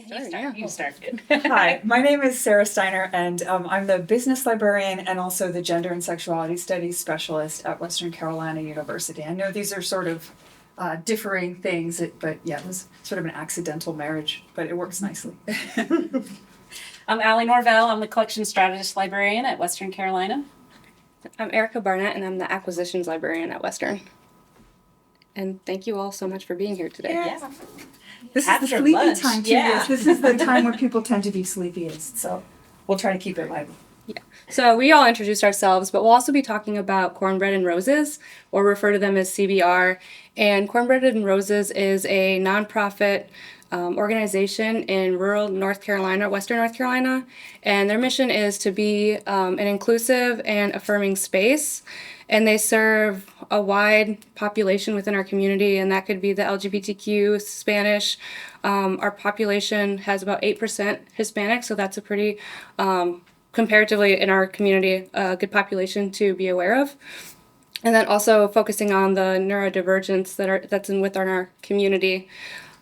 You started. Hi, my name is Sarah Steiner, and I'm the business librarian and also the gender and sexuality studies specialist at Western Carolina University. I know these are sort of differing things, but yeah, it was sort of an accidental marriage, but it works nicely. I'm Allie Norvell. I'm the collection strategist librarian at Western Carolina. I'm Erica Barnett, and I'm the acquisitions librarian at Western. And thank you all so much for being here today. Yeah. This After is the sleepy lunch, time too. yeah. Yes, this is the time when people tend to be sleepiest, so we'll try to keep it lively. So we all introduced ourselves, but we'll also be talking about Cornbread and Roses, or refer to them as CBR. And Cornbread and Roses is a nonprofit organization in rural North Carolina, Western North Carolina, and their mission is to be an inclusive and affirming space. And they serve a wide population within our community, and that could be the LGBTQ, Spanish. Our population has about 8% Hispanic, so that's a pretty, comparatively in our community, a good population to be aware of. And then also focusing on the neurodivergence that's within our community.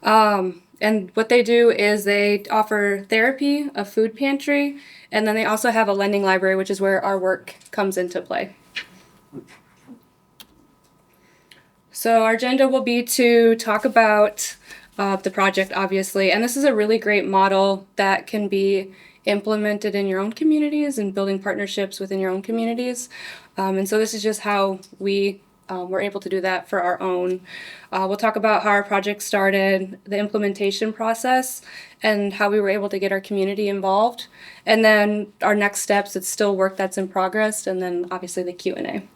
And what they do is they offer therapy, a food pantry, and then they also have a lending library, which is where our work comes into play. So our agenda will be to talk about the project, obviously, and this is a really great model that can be implemented in your own communities and building partnerships within your own communities. And so this is just how we were able to do that for our own. We'll talk about how our project started, the implementation process, and how we were able to get our community involved. And then our next steps, it's still work that's in progress, and then obviously the Q&A.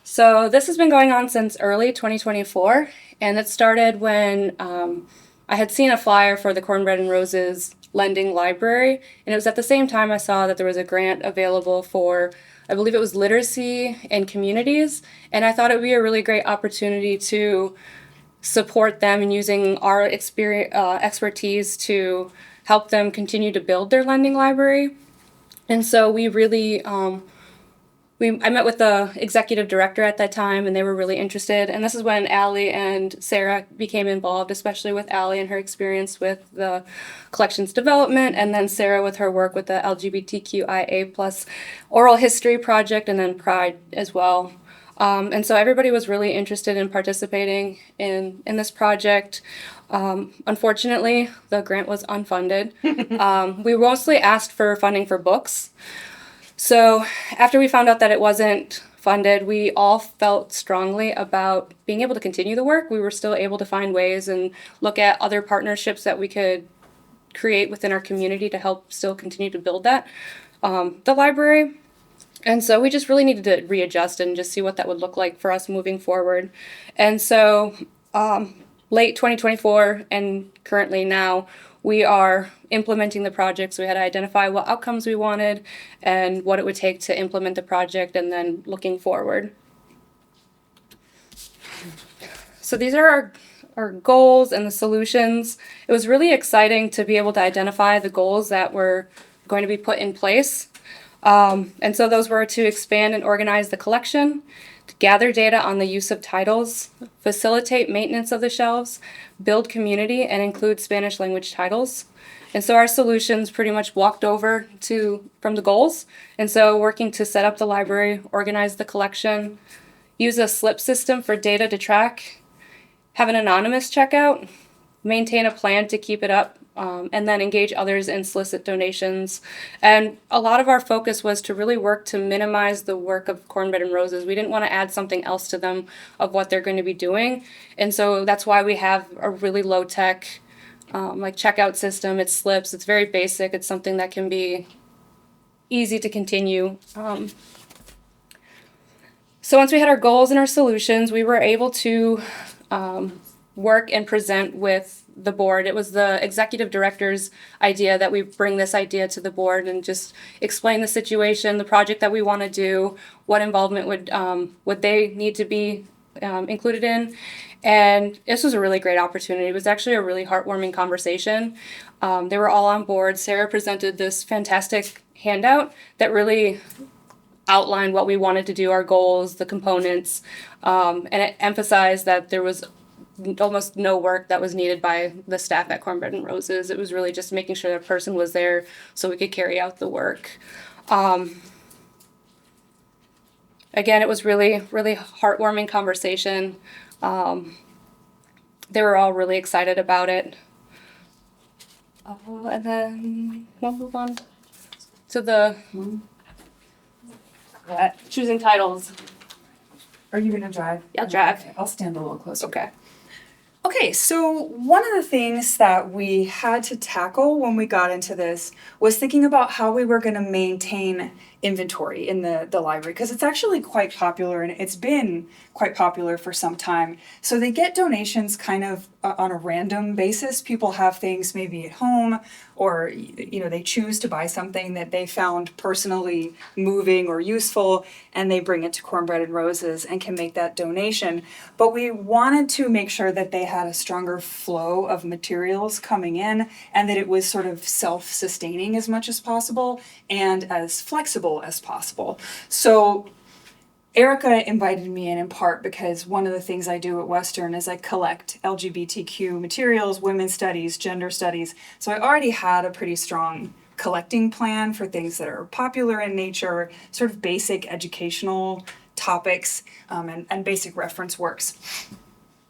So this has been going on since early 2024, and it started when I had seen a flyer for the Cornbread and Roses lending library, and it was at the same time I saw that there was a grant available for, I believe it was literacy in communities, and I thought it would be a really great opportunity to support them in using our expertise to help them continue to build their lending library. And so we really I met with the executive director at that time, and they were really interested. And this is when Allie and Sarah became involved, especially with Allie and her experience with the collections development, and then Sarah with her work with the LGBTQIA plus oral history project, and then Pride as well. And so everybody was really interested in participating in this project. Unfortunately, the grant was unfunded. We mostly asked for funding for books. So after we found out that it wasn't funded, we all felt strongly about being able to continue the work. We were still able to find ways and look at other partnerships that we could create within our community to help still continue to build that, the library. And so we just really needed to readjust and just see what that would look like for us moving forward. And so late 2024 and currently now, we are implementing the project, so we had to identify what outcomes we wanted and what it would take to implement the project, and then looking forward. So these are our goals and the solutions. It was really exciting to be able to identify the goals that were going to be put in place. And so those were to expand and organize the collection, to gather data on the use of titles, facilitate maintenance of the shelves, build community, and include Spanish language titles. And so our solutions pretty much walked over from the goals. And so working to set up the library, organize the collection, use a slip system for data to track, have an anonymous checkout, maintain a plan to keep it up, and then engage others and solicit donations. And a lot of our focus was to really work to minimize the work of Cornbread and Roses. We didn't want to add something else to them of what they're going to be doing. And so that's why we have a really low tech like checkout system. It slips, it's very basic. It's something that can be easy to continue. So once we had our goals and our solutions, we were able to work and present with the board. It was the executive director's idea that we bring this idea to the board and just explain the situation, the project that we want to do, what involvement would they need to be included in. And this was a really great opportunity. It was actually a really heartwarming conversation. They were all on board. Sarah presented this fantastic handout that really outlined what we wanted to do, our goals, the components, and it emphasized that there was almost no work that was needed by the staff at Cornbread and Roses. It was really just making sure the person was there so we could carry out the work. Again, it was really, really heartwarming conversation. They were all really excited about it. And then we'll move on to the choosing titles. Are you gonna drive? Yeah, I'll drive. Okay, I'll stand a little closer. Okay. Okay, so one of the things that we had to tackle when we got into this was thinking about how we were going to maintain inventory in the library, because it's actually quite popular and it's been quite popular for some time. So they get donations kind of on a random basis. People have things maybe at home, or they choose to buy something that they found personally moving or useful, and they bring it to Cornbread and Roses and can make that donation. But we wanted to make sure that they had a stronger flow of materials coming in, and that it was sort of self-sustaining as much as possible and as flexible as possible. So Erica invited me in part because one of the things I do at Western is I collect LGBTQ materials, women's studies, gender studies. So I already had a pretty strong collecting plan for things that are popular in nature, sort of basic educational topics, and basic reference works.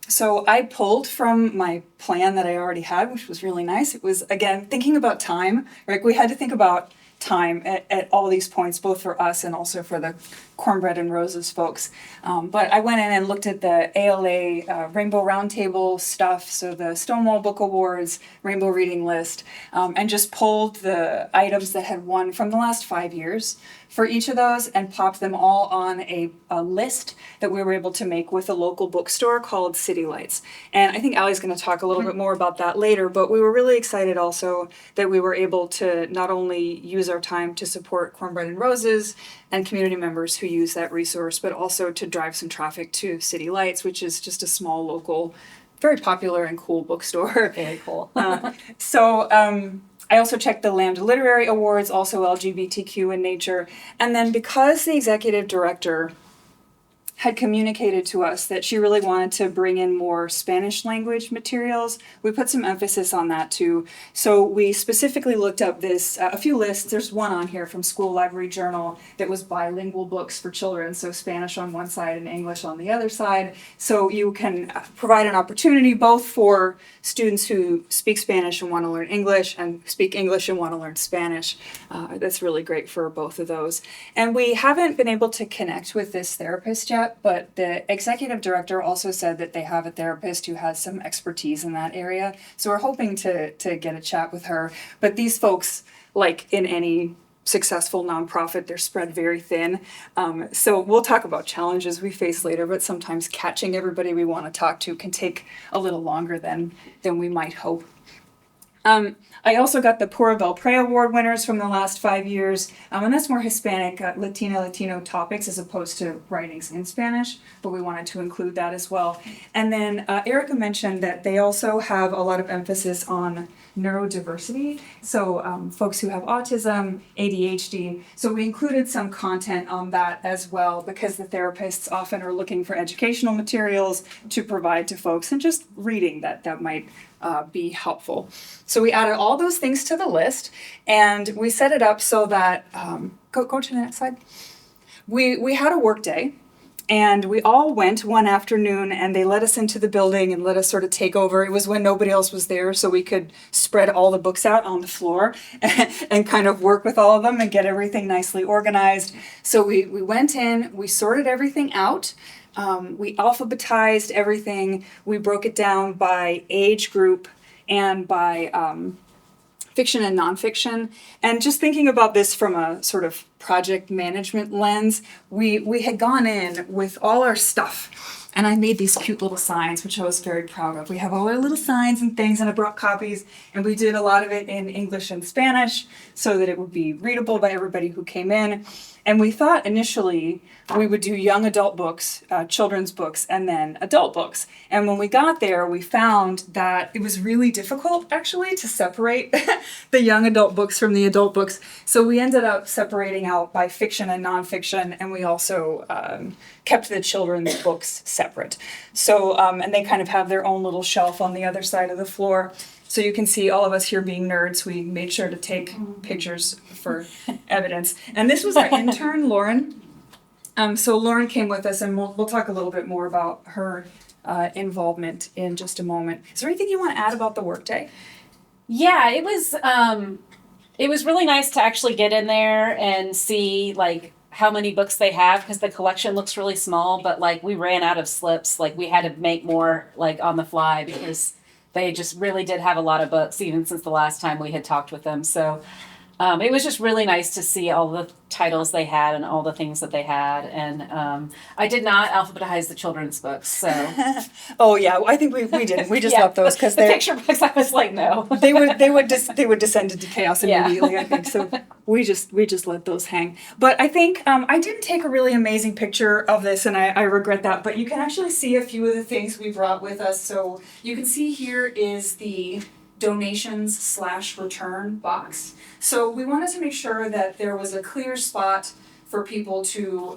So I pulled from my plan that I already had, which was really nice. It was, again, thinking about time, right? We had to think about time at all these points, both for us and also for the Cornbread and Roses folks. But I went in and looked at the ALA Rainbow Roundtable stuff, so the Stonewall Book Awards, Rainbow Reading List, and just pulled the items that had won from the last 5 years for each of those and popped them all on a list that we were able to make with a local bookstore called City Lights. And I think Allie's going to talk a little bit more about that later, but we were really excited also that we were able to not only use our time to support Cornbread and Roses and community members who use that resource, but also to drive some traffic to City Lights, which is just a small local, very popular and cool bookstore. Very cool. I also checked the Lambda Literary Awards, also LGBTQ in nature. And then because the executive director had communicated to us that she really wanted to bring in more Spanish language materials, we put some emphasis on that too. So we specifically looked up a few lists. There's one on here from School Library Journal that was bilingual books for children, so Spanish on one side and English on the other side. So you can provide an opportunity both for students who speak Spanish and want to learn English, and speak English and want to learn Spanish. That's really great for both of those. And we haven't been able to connect with this therapist yet, but the executive director also said that they have a therapist who has some expertise in that area. So we're hoping to get a chat with her. But these folks, like in any successful nonprofit, they're spread very thin. So we'll talk about challenges we face later, but sometimes catching everybody we want to talk to can take a little longer than we might hope. I also got the Pura Bel Pre Award winners from the last 5 years, and that's more Hispanic, Latino topics as opposed to writings in Spanish, but we wanted to include that as well. And then Erica mentioned that they also have a lot of emphasis on neurodiversity, so folks who have autism, ADHD. So we included some content on that as well, because the therapists often are looking for educational materials to provide to folks, and just reading that might be helpful. So we added all those things to the list, and we set it up so that, go to the next slide. We had a work day, and we all went one afternoon, and they let us into the building and let us sort of take over. It was when nobody else was there, so we could spread all the books out on the floor and kind of work with all of them and get everything nicely organized. So we went in, we sorted everything out. We alphabetized everything. We broke it down by age group and by fiction and nonfiction. And just thinking about this from a sort of project management lens, we had gone in with all our stuff. And I made these cute little signs, which I was very proud of. We have all our little signs and things, and I brought copies, and we did a lot of it in English and Spanish so that it would be readable by everybody who came in. And we thought initially we would do young adult books, children's books, and then adult books. And when we got there, we found that it was really difficult, actually, to separate the young adult books from the adult books. So we ended up separating out by fiction and nonfiction, and we also kept the children's books separate. So, and they kind of have their own little shelf on the other side of the floor. So you can see all of us here being nerds. We made sure to take pictures for evidence. And this was our intern, Lauren. So Lauren came with us, and we'll talk a little bit more about her involvement in just a moment. Is there anything you want to add about the workday? Yeah, it was really nice to actually get in there and see like how many books they have, because the collection looks really small, but like we ran out of slips. Like we had to make more like on the fly because they just really did have a lot of books even since the last time we had talked with them. So it was just really nice to see all the titles they had and all the things that they had. And I did not alphabetize the children's books. So Oh yeah, I think we didn't. We just yeah, left those because the they're picture books. I was like, no. they would descend into chaos Yeah. immediately. I think so. We just let those hang. But I think I didn't take a really amazing picture of this, and I regret that. But you can actually see a few of the things we brought with us. So you can see here is the donations/return box. So we wanted to make sure that there was a clear spot for people to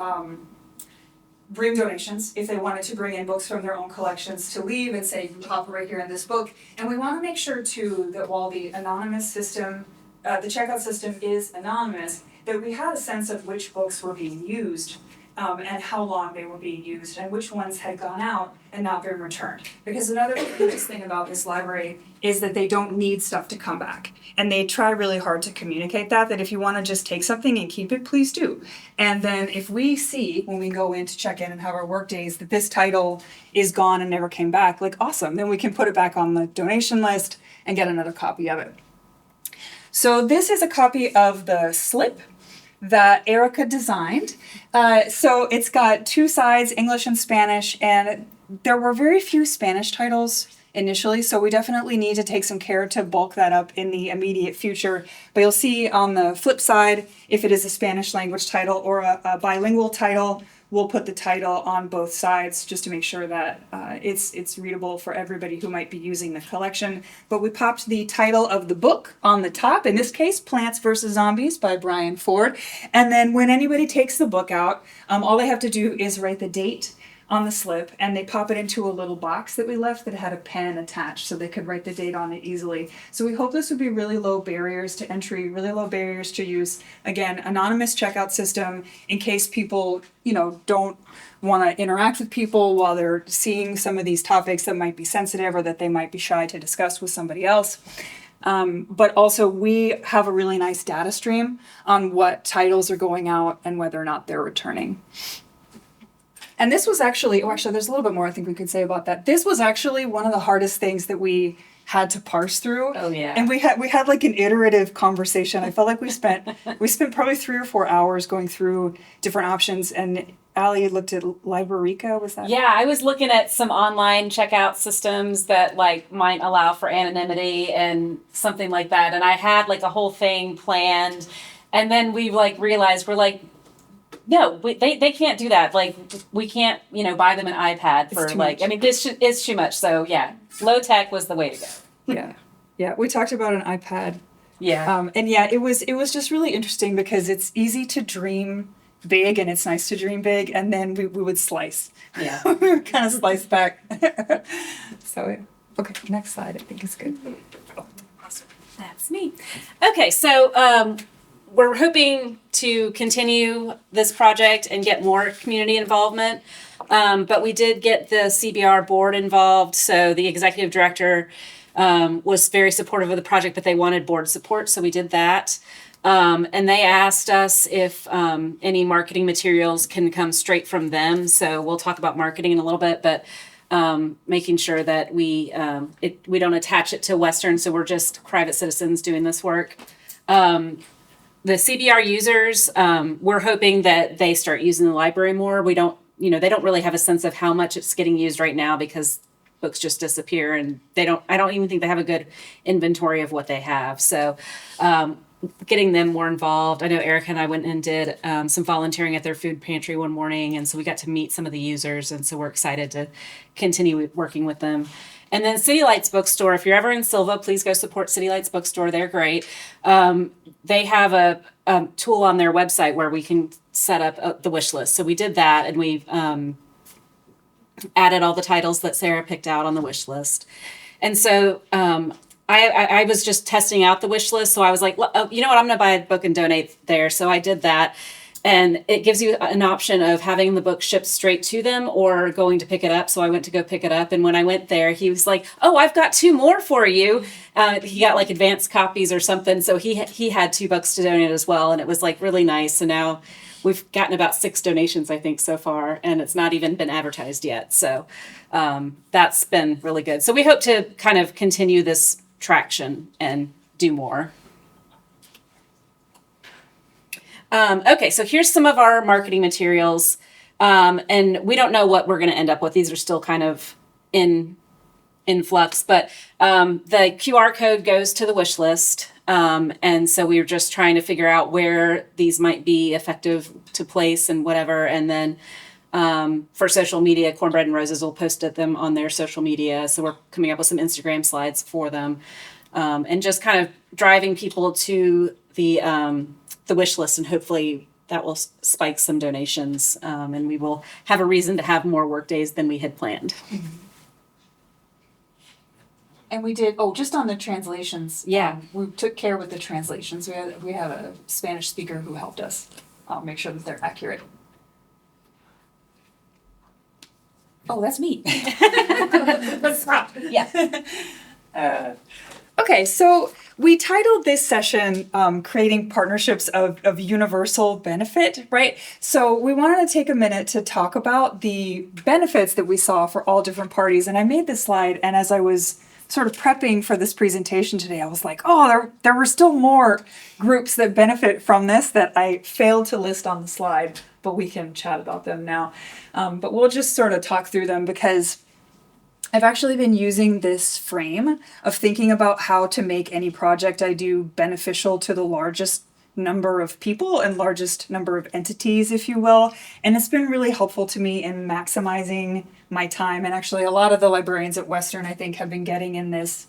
bring donations if they wanted to bring in books from their own collections to leave and say, you can pop it right here in this book. And we want to make sure too that while the anonymous system, the checkout system is anonymous, that we had a sense of which books were being used and how long they were being used and which ones had gone out and not been returned. Because another nice thing about this library is that they don't need stuff to come back. And they try really hard to communicate that if you want to just take something and keep it, please do. And then if we see, when we go in to check in and have our work days, that this title is gone and never came back, like awesome, then we can put it back on the donation list and get another copy of it. So this is a copy of the slip that Erica designed. So it's got two sides, English and Spanish, and there were very few Spanish titles initially, so we definitely need to take some care to bulk that up in the immediate future. But you'll see on the flip side, if it is a Spanish language title or a bilingual title, we'll put the title on both sides just to make sure that it's readable for everybody who might be using the collection. But we popped the title of the book on the top, in this case, Plants vs. Zombies by Brian Ford. And then when anybody takes the book out, all they have to do is write the date on the slip, and they pop it into a little box that we left that had a pen attached so they could write the date on it easily. So we hope this would be really low barriers to entry, really low barriers to use. Again, anonymous checkout system in case people, don't want to interact with people while they're seeing some of these topics that might be sensitive or that they might be shy to discuss with somebody else. But also we have a really nice data stream on what titles are going out and whether or not they're returning. And this was actually, there's a little bit more I think we could say about that. This was actually one of the hardest things that we had to parse through. Oh yeah. And we had like an iterative conversation. I felt like we spent probably 3 or 4 hours going through different options. And Allie looked at Librarica, was that? Yeah, I was looking at some online checkout systems that like might allow for anonymity and something like that. And I had like a whole thing planned. And then we like realized no, they can't do that. Like, we can't, buy them an iPad for this is too much. So yeah, low tech was the way to go. Yeah. We talked about an iPad. Yeah. And yeah, it was just really interesting because it's easy to dream big and it's nice to dream big, and then we would slice. Yeah. We would kind of slice back. So, okay, next slide I think is good. Oh, awesome. That's me. Okay, so we're hoping to continue this project and get more community involvement. But we did get the CBR board involved. So the executive director was very supportive of the project, but they wanted board support. So we did that. And they asked us if any marketing materials can come straight from them. So we'll talk about marketing in a little bit, but making sure that we don't attach it to Western. So we're just private citizens doing this work. The CBR users, we're hoping that they start using the library more. We don't, they don't really have a sense of how much it's getting used right now because books just disappear, and I don't even think they have a good inventory of what they have. So getting them more involved. I know Erica and I went and did some volunteering at their food pantry one morning, and so we got to meet some of the users, and so we're excited to continue working with them. And then City Lights Bookstore, if you're ever in Silva, please go support City Lights Bookstore. They're great. They have a tool on their website where we can set up the wish list. So we did that, and we've added all the titles that Sarah picked out on the wish list. And so I was just testing out the wish list. So I was like, oh, you know what, I'm going to buy a book and donate there. So I did that. And it gives you an option of having the book shipped straight to them or going to pick it up. So I went to go pick it up. And when I went there, he was like, oh, I've got 2 more for you. He got like advanced copies or something. So he had 2 books to donate as well. And it was like really nice. So now we've gotten about 6 donations, I think, so far. And it's not even been advertised yet. So that's been really good. So we hope to kind of continue this traction and do more. Okay, so here's some of our marketing materials. And we don't know what we're going to end up with. These are still kind of in flux, but the QR code goes to the wish list. And so we were just trying to figure out where these might be effective to place and whatever. And then for social media, Cornbread and Roses will post them on their social media. So we're coming up with some Instagram slides for them, and just kind of driving people to the wish list, and hopefully that will spike some donations, and we will have a reason to have more work days than we had planned. And we did, just on the translations. Yeah. We took care with the translations. We had a Spanish speaker who helped us make sure that they're accurate. Oh, that's me. Yeah. Okay, so we titled this session Creating Partnerships of Universal Benefit, right? So we wanted to take a minute to talk about the benefits that we saw for all different parties. And I made this slide, and as I was sort of prepping for this presentation today, I was like, oh, there were still more groups that benefit from this that I failed to list on the slide, but we can chat about them now. But we'll just sort of talk through them, because I've actually been using this frame of thinking about how to make any project I do beneficial to the largest number of people and largest number of entities, if you will. And it's been really helpful to me in maximizing my time. And actually a lot of the librarians at Western, I think, have been getting in this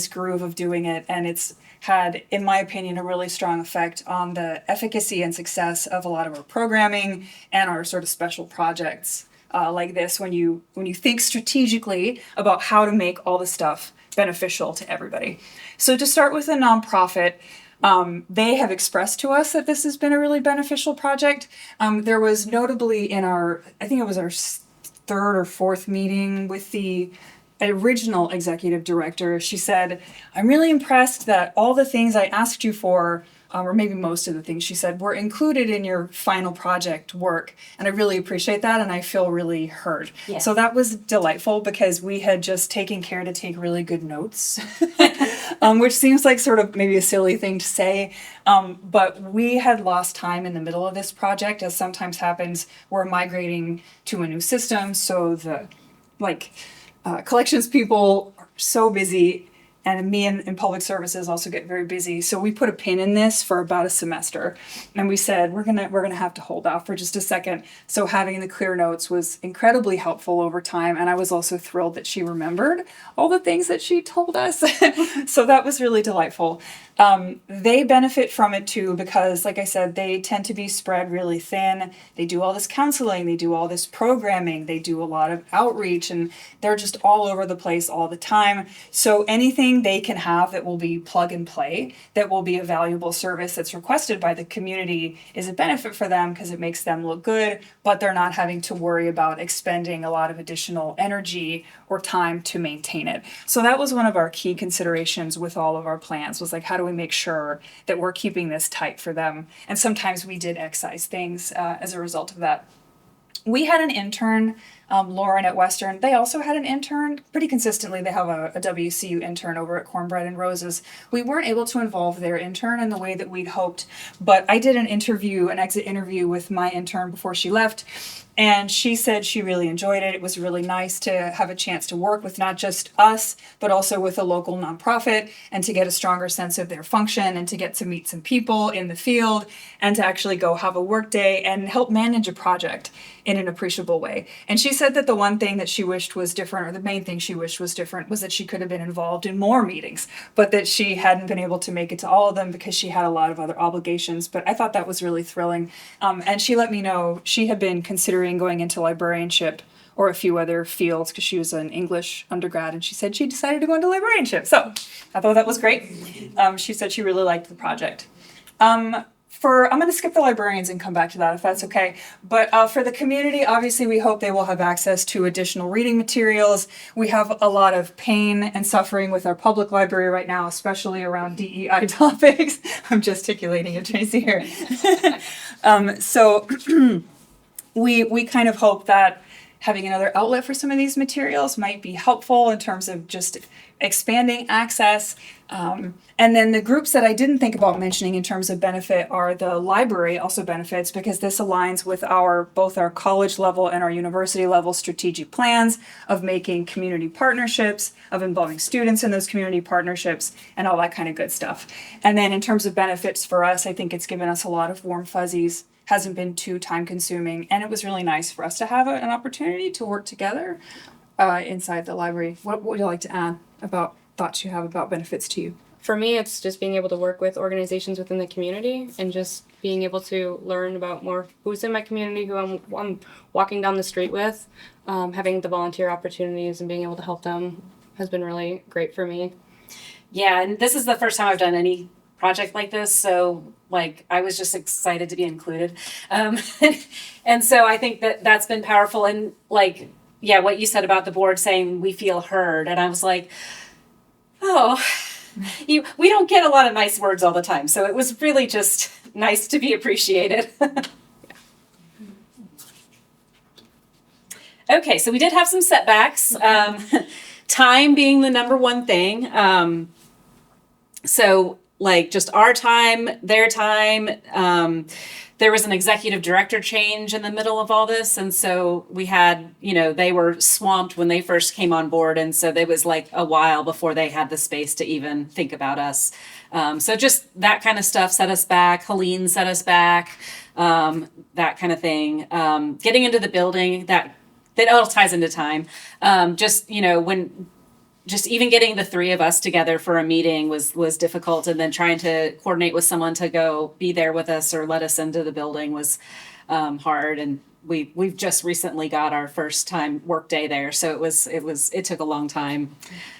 groove of doing it. And it's had, in my opinion, a really strong effect on the efficacy and success of a lot of our programming and our sort of special projects. Like this, when you think strategically about how to make all the stuff beneficial to everybody. So to start with a nonprofit, they have expressed to us that this has been a really beneficial project. There was notably in I think it was our 3rd or 4th meeting with the original executive director, she said, I'm really impressed that all the things I asked you for, or maybe most of the things she said, were included in your final project work. And I really appreciate that, and I feel really heard. Yeah. So that was delightful, because we had just taken care to take really good notes, which seems like sort of maybe a silly thing to say. But we had lost time in the middle of this project, as sometimes happens. We're migrating to a new system, so the collections people are so busy, and me and public services also get very busy. So we put a pin in this for about a semester, and we said we're gonna have to hold off for just a second. So having the clear notes was incredibly helpful over time, and I was also thrilled that she remembered all the things that she told us. So that was really delightful. They benefit from it too, because like I said, they tend to be spread really thin. They do all this counseling, they do all this programming, they do a lot of outreach, and they're just all over the place all the time. So anything they can have that will be plug and play, that will be a valuable service that's requested by the community, is a benefit for them, because it makes them look good, but they're not having to worry about expending a lot of additional energy or time to maintain it. So that was one of our key considerations with all of our plans, was like, how do we make sure that we're keeping this tight for them? And sometimes we did excise things as a result of that. We had an intern, Lauren at Western. They also had an intern pretty consistently. They have a WCU intern over at Cornbread and Roses. We weren't able to involve their intern in the way that we'd hoped, but I did an exit interview with my intern before she left. And she said she really enjoyed it. It was really nice to have a chance to work with not just us, but also with a local nonprofit, and to get a stronger sense of their function, and to get to meet some people in the field, and to actually go have a work day and help manage a project in an appreciable way. And she said that the one thing that she wished was different, or the main thing she wished was different, was that she could have been involved in more meetings, but that she hadn't been able to make it to all of them because she had a lot of other obligations. But I thought that was really thrilling. And she let me know she had been considering going into librarianship or a few other fields because she was an English undergrad, and she said she decided to go into librarianship. So I thought that was great. She said she really liked the project. I'm going to skip the librarians and come back to that if that's okay. But for the community, obviously we hope they will have access to additional reading materials. We have a lot of pain and suffering with our public library right now, especially around DEI topics. I'm gesticulating at Tracy here. So we kind of hope that having another outlet for some of these materials might be helpful in terms of just expanding access. And then the groups that I didn't think about mentioning in terms of benefit are the library also benefits, because this aligns with both our college level and our university level strategic plans of making community partnerships, of involving students in those community partnerships, and all that kind of good stuff. And then in terms of benefits for us, I think it's given us a lot of warm fuzzies, hasn't been too time consuming, and it was really nice for us to have an opportunity to work together inside the library. What would you like to add about thoughts you have about benefits to you? For me, it's just being able to work with organizations within the community and just being able to learn about more who's in my community, who I'm walking down the street with, having the volunteer opportunities and being able to help them has been really great for me. Yeah, and this is the first time I've done any project like this, so I was just excited to be included. And so I think that's been powerful. And what you said about the board saying we feel heard, and I was like, oh, we don't get a lot of nice words all the time, so it was really just nice to be appreciated. Okay, so we did have some setbacks. Time being the number one thing. Just our time, their time. There was an executive director change in the middle of all this. And so we had, they were swamped when they first came on board. And so there was a while before they had the space to even think about us. So just that kind of stuff set us back. Helene set us back, that kind of thing. Getting into the building, that all ties into time. Just even getting the three of us together for a meeting was difficult, and then trying to coordinate with someone to go be there with us or let us into the building was hard. And we've just recently got our first time work day there, so it took a long time.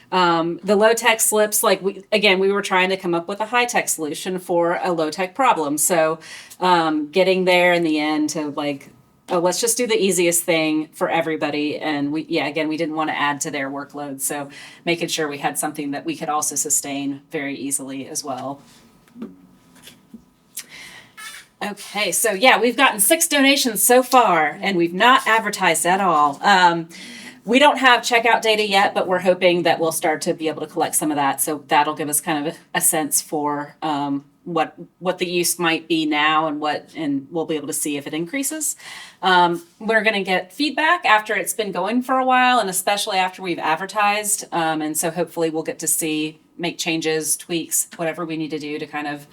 The low tech slips, we were trying to come up with a high tech solution for a low tech problem. So getting there in the end to let's just do the easiest thing for everybody. And we didn't want to add to their workload. So making sure we had something that we could also sustain very easily as well. Okay, so we've gotten 6 donations so far, and we've not advertised at all. We don't have checkout data yet, but we're hoping that we'll start to be able to collect some of that. So that'll give us kind of a sense for what the use might be now, and we'll be able to see if it increases. We're going to get feedback after it's been going for a while, and especially after we've advertised. And so hopefully we'll get to make changes, tweaks, whatever we need to do to kind of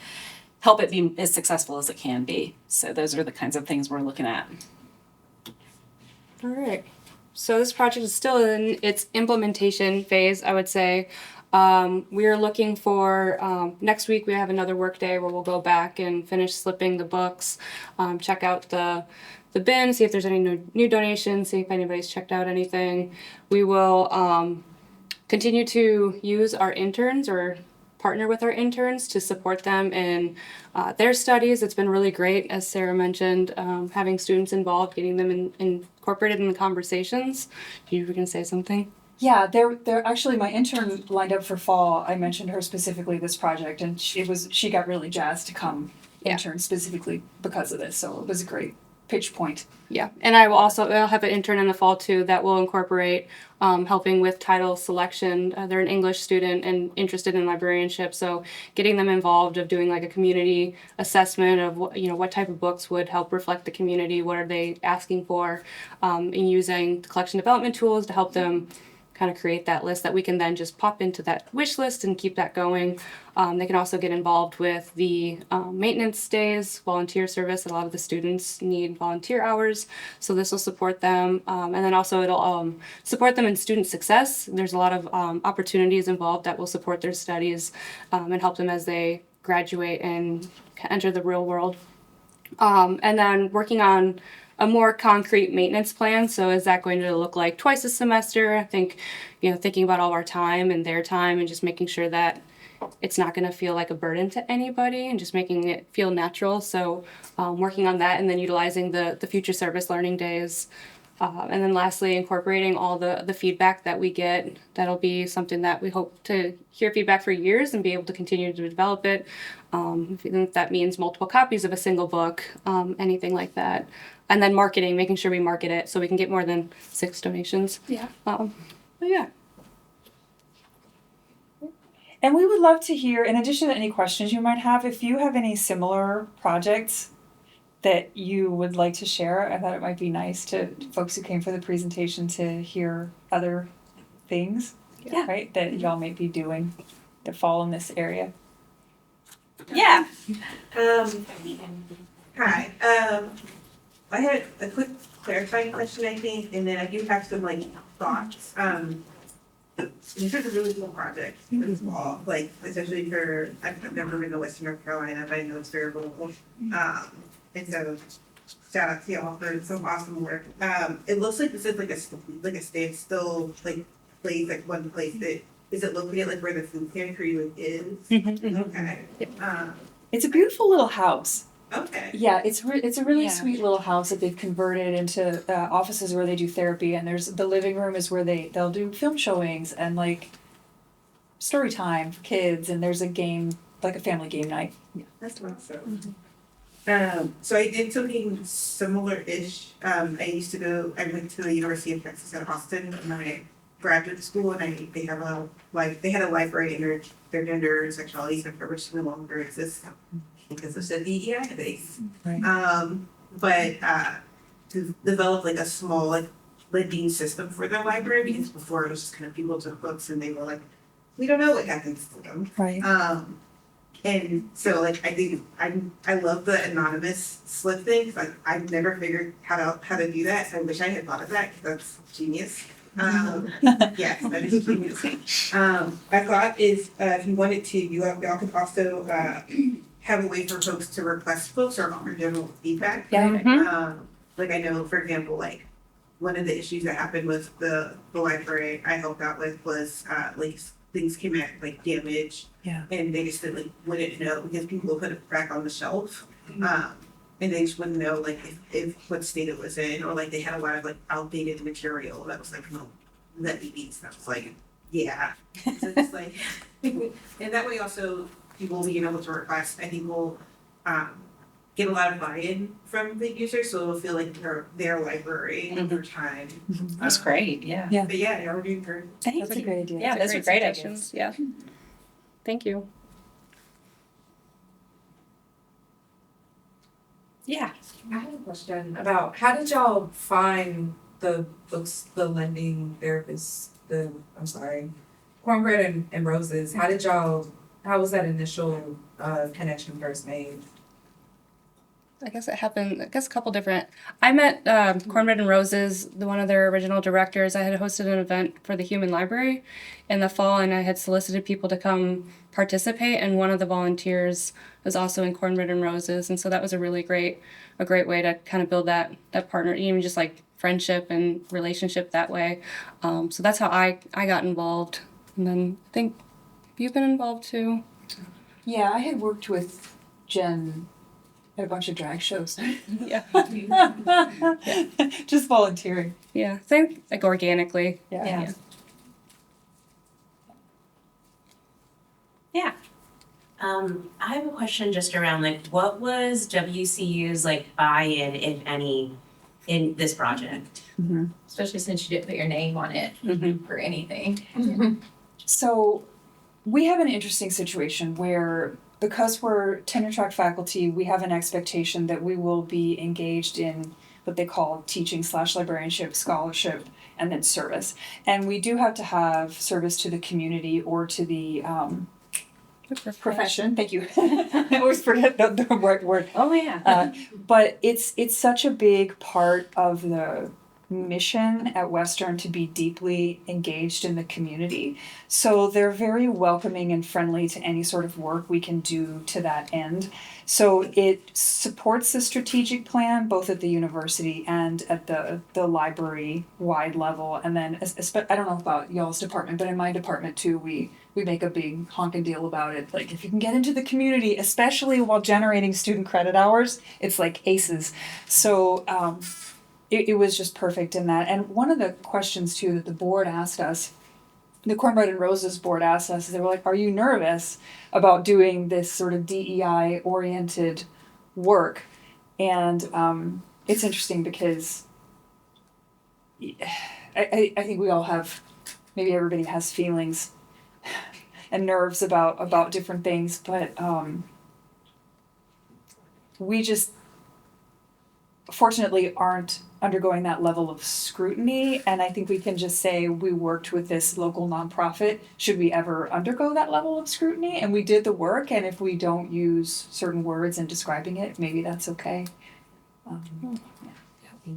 help it be as successful as it can be. So those are the kinds of things we're looking at. All right. So this project is still in its implementation phase, I would say. We are looking for, next week we have another work day where we'll go back and finish slipping the books, check out the bin, see if there's any new donations, see if anybody's checked out anything. We will continue to use our interns or partner with our interns to support them in their studies. It's been really great, as Sarah mentioned, having students involved, getting them incorporated in the conversations. You were going to say something? Yeah, they're actually my intern lined up for fall. I mentioned her specifically this project, and she got really jazzed to come intern specifically because of this. So it was great. pitch point. Yeah, and I'll have an intern in the fall too that will incorporate helping with title selection. They're an English student and interested in librarianship, so getting them involved of doing like a community assessment of what type of books would help reflect the community, what are they asking for, and using the collection development tools to help them kind of create that list that we can then just pop into that wish list and keep that going. They can also get involved with the maintenance days, volunteer service. A lot of the students need volunteer hours, so this will support them. And then also it'll support them in student success. There's a lot of opportunities involved that will support their studies and help them as they graduate and enter the real world. And then working on a more concrete maintenance plan. So is that going to look like twice a semester? I think, thinking about all our time and their time and just making sure that it's not going to feel like a burden to anybody and just making it feel natural. So working on that and then utilizing the future service learning days. And then lastly, incorporating all the feedback that we get. That'll be something that we hope to hear feedback for years and be able to continue to develop it. If that means multiple copies of a single book, anything like that. And then marketing, making sure we market it so we can get more than 6 donations. Yeah. But yeah. And we would love to hear, in addition to any questions you might have, if you have any similar projects that you would like to share. I thought it might be nice to folks who came for the presentation to hear other things, right, that y'all might be doing that fall in this area. Yeah. Hi. I had a quick clarifying question, I think, and then I do have some thoughts. This is a really cool project as well, especially for I've never been to Western North Carolina, but I know it's very local. And so shout out to y'all for some awesome work. It looks like this is a standstill place, one place that is it located where the food pantry is? Mm-hmm. Okay. It's a beautiful little house. Okay. Yeah, it's a really sweet little house that they've converted into offices where they do therapy, and there's the living room is where they'll do film showings and story time for kids, and there's a game, a family game night. Yeah, that's awesome. So I did something similar-ish. I went to the University of Texas at Austin in my graduate school, and they had a library in their gender and sexuality center, which no longer exists because of the DEI base. Right. But to develop a small lending system for their library, because before it was just kind of people took books and they were we don't know what happens to them. Right. And so I think I love the anonymous slip thing. I've never figured how to do that. So I wish I had thought of that because that's genius. Yes, that is genius. My thought is if you wanted to, y'all could also have a way for folks to request books or offer general feedback. Yeah. Mm-hmm. I know, for example, one of the issues that happened with the library I helped out with was things came back damage. Yeah. And they just wouldn't know because people put it back on the shelf. And they just wouldn't know if what state it was in, or they had a lot of outdated material that was that needs stuff. Yeah. So just and that way also people being able to request, I think will get a lot of buy-in from the users, so it'll feel like their library over time. That's great. Yeah. Yeah. But yeah, y'all are doing great. That's a great idea. Yeah, those are great ideas. Yeah. Thank you. Yeah. I have a question about how did y'all find the books, the lending therapists, Cornbread and Roses? How was that initial connection first made? I guess it happened, a couple different. I met Cornbread and Roses, one of their original directors. I had hosted an event for the Human Library in the fall, and I had solicited people to come participate, and one of the volunteers was also in Cornbread and Roses, and so that was a great way to kind of build that partner, even just friendship and relationship that way. So that's how I got involved, and then I think you've been involved too. Yeah, I had worked with Jen at a bunch of drag shows. Yeah. Just volunteering. Yeah, same organically. Yeah. Yeah. I have a question just around like what was WCU's like buy-in, if any, in this project? Especially since you didn't put your name on it for anything. So we have an interesting situation where because we're tenure track faculty, we have an expectation that we will be engaged in what they call teaching / librarianship, scholarship, and then service. And we do have to have service to the community or to the profession. Thank you. I always forget the right word. Oh, yeah. But it's such a big part of the mission at Western to be deeply engaged in the community. So they're very welcoming and friendly to any sort of work we can do to that end. So it supports the strategic plan both at the university and at the library wide level. And then I don't know about y'all's department, but in my department too, we make a big honking deal about it. Like if you can get into the community, especially while generating student credit hours, it's like aces. So it was just perfect in that. And one of the questions too that the board asked us, the Cornbread and Roses board asked us, they were like, are you nervous about doing this sort of DEI oriented work? And it's interesting because I think we all have, maybe everybody has feelings and nerves about different things, but we just fortunately aren't undergoing that level of scrutiny, and I think we can just say we worked with this local nonprofit should we ever undergo that level of scrutiny, and we did the work, and if we don't use certain words in describing it, maybe that's okay. Thank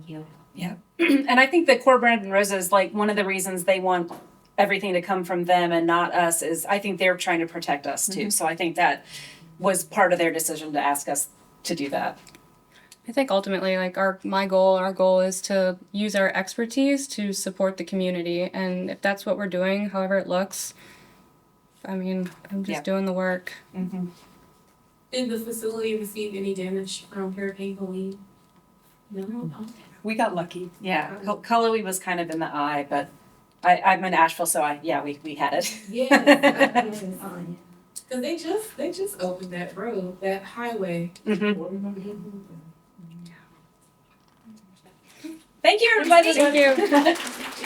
you. Yeah. And I think the Cornbread and Roses, like one of the reasons they want everything to come from them and not us is I think they're trying to protect us too. So I think that was part of their decision to ask us to do that. I think ultimately, like our goal is to use our expertise to support the community, and if that's what we're doing, however it looks, I mean, I'm just doing the work. Did the facility receive any damage from Hurricane Helene? No. We got lucky. Yeah. Cullowhee was kind of in the eye, but I'm in Asheville, so we had it. Yeah. Because they just opened that road, that highway. Thank you, everybody. Thank you.